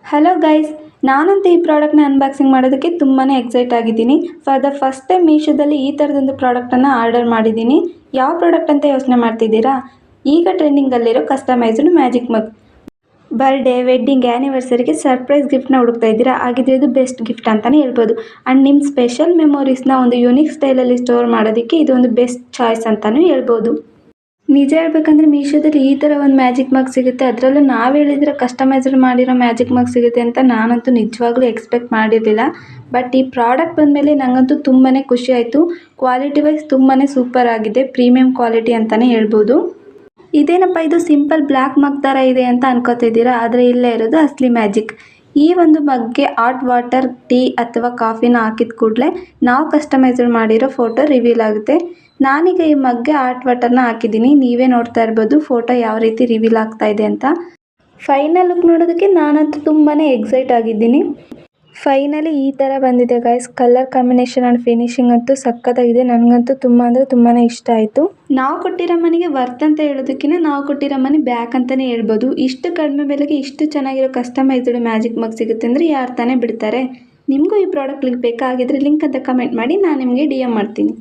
Hello guys, ನಾನಂತೂ ಈ ಪ್ರಾಡಕ್ಟ್ನ ಅನ್ಬಾಕ್ಸಿಂಗ್ ಮಾಡೋದಕ್ಕೆ ತುಂಬಾ ಎಕ್ಸೈಟ್ ಆಗಿದ್ದೀನಿ. ಫಾರ್ ದ ಫಸ್ಟ್ ಟೈಮ್ ಮೀಶೋದಲ್ಲಿ ಈ ಥರದೊಂದು ಪ್ರಾಡಕ್ಟನ್ನು ಆರ್ಡರ್ ಮಾಡಿದ್ದೀನಿ. ಯಾವ ಪ್ರಾಡಕ್ಟ್ ಅಂತ ಯೋಚನೆ ಮಾಡ್ತಿದ್ದೀರಾ? ಈಗ ಟ್ರೆಂಡಿಂಗಲ್ಲಿರೋ ಕಸ್ಟಮೈಸ್ಡ್ ಮ್ಯಾಜಿಕ್ ಮಗ್. ಬರ್ಡೇ, ವೆಡ್ಡಿಂಗ್, ಆ್ಯನಿವರ್ಸರಿಗೆ ಸರ್ಪ್ರೈಸ್ ಗಿಫ್ಟ್ನ ಹುಡುಕ್ತಾ ಇದ್ದೀರಾ? ಹಾಗಿದ್ರೆ ಇದು ಬೆಸ್ಟ್ ಗಿಫ್ಟ್ ಅಂತಲೇ ಹೇಳ್ಬೋದು. ಆ್ಯಂಡ್ ನಿಮ್ಮ ಸ್ಪೆಷಲ್ ಮೆಮೊರೀಸ್ನ ಒಂದು ಯೂನಿಕ್ ಸ್ಟೈಲಲ್ಲಿ ಸ್ಟೋರ್ ಮಾಡೋದಕ್ಕೆ ಇದು ಒಂದು ಬೆಸ್ಟ್ ಚಾಯ್ಸ್ ಅಂತಲೂ ಹೇಳ್ಬೋದು. ನಿಜ ಹೇಳ್ಬೇಕಂದ್ರೆ ಮೀಶೋದಲ್ಲಿ ಈ ಥರ ಒಂದು ಮ್ಯಾಜಿಕ್ ಮಗ್ ಸಿಗುತ್ತೆ, ಅದರಲ್ಲೂ ನಾವು ಹೇಳಿದ್ರೆ ಕಸ್ಟಮೈಸ್ಡ್ ಮಾಡಿರೋ ಮ್ಯಾಜಿಕ್ ಮಗ್ ಸಿಗುತ್ತೆ ಅಂತ ನಾನಂತೂ ನಿಜವಾಗ್ಲೂ ಎಕ್ಸ್ಪೆಕ್ಟ್ ಮಾಡಿರಲಿಲ್ಲ. ಬಟ್ ಈ ಪ್ರಾಡಕ್ಟ್ ಬಂದಮೇಲೆ ನನಗಂತೂ ತುಂಬಾ ಖುಷಿ ಆಯಿತು. ಕ್ವಾಲಿಟಿ ವೈಸ್ ತುಂಬಾ ಸೂಪರ್ ಆಗಿದೆ, ಪ್ರೀಮಿಯಂ ಕ್ವಾಲಿಟಿ ಅಂತಲೇ ಹೇಳ್ಬೋದು. ಇದೇನಪ್ಪ ಇದು ಸಿಂಪಲ್ ಬ್ಲ್ಯಾಕ್ ಮಗ್ ಥರ ಇದೆ ಅಂತ ಅನ್ಕೋತಿದ್ದೀರಾ? ಆದರೆ ಇಲ್ಲೇ ಇರೋದು ಅಸಲಿ ಮ್ಯಾಜಿಕ್. ಈ ಒಂದು ಮಗ್ಗೆ ಹಾಟ್ ವಾಟರ್, ಟೀ ಅಥವಾ ಕಾಫಿನ ಹಾಕಿದ ಕೂಡಲೇ ನಾವು ಕಸ್ಟಮೈಸ್ಡ್ ಮಾಡಿರೋ ಫೋಟೋ ರಿವೀಲ್ ಆಗುತ್ತೆ. ನಾನೀಗ ಈ ಮಗ್ಗೆ ಹಾಟ್ ವಾಟರ್ನ ಹಾಕಿದ್ದೀನಿ, ನೀವೇ ನೋಡ್ತಾ ಇರ್ಬೋದು ಫೋಟೋ ಯಾವ ರೀತಿ ರಿವೀಲ್ ಆಗ್ತಾ ಇದೆ ಅಂತ. ಫೈನಲ್ ಲುಕ್ ನೋಡೋದಕ್ಕೆ ನಾನಂತೂ ತುಂಬಾ ಎಕ್ಸೈಟ್ ಆಗಿದ್ದೀನಿ. ಫೈನಲಿ ಈ ಥರ ಬಂದಿದೆ guys. Colour combination and finishing ಅಂತೂ ಸಖತ್ತಾಗಿದೆ. ನನಗಂತೂ ತುಂಬ ಅಂದರೆ ತುಂಬಾ ಇಷ್ಟ ಆಯಿತು. ನಾವು ಕೊಟ್ಟಿರೋ ಮನೆಗೆ ವರ್ತ್ ಅಂತ ಹೇಳೋದಕ್ಕಿಂತ ನಾವು ಕೊಟ್ಟಿರೋ ಮನೆ ಬ್ಯಾಕ್ ಅಂತಲೇ ಹೇಳ್ಬೋದು. ಇಷ್ಟು ಕಡಿಮೆ ಬೆಲೆಗೆ ಇಷ್ಟು ಚೆನ್ನಾಗಿರೋ ಕಸ್ಟಮೈಸ್ಡ್ ಮ್ಯಾಜಿಕ್ ಮಗ್ ಸಿಗುತ್ತೆ ಅಂದರೆ ಯಾರು ತಾನೇ ಬಿಡ್ತಾರೆ. ನಿಮಗೂ ಈ ಪ್ರಾಡಕ್ಟ್ ಲಿಂಕ್ ಬೇಕಾಗಿದ್ರೆ ಲಿಂಕ್ ಅಂತ ಕಮೆಂಟ್ ಮಾಡಿ, ನಾನು ನಿಮಗೆ DM ಮಾಡ್ತೀನಿ.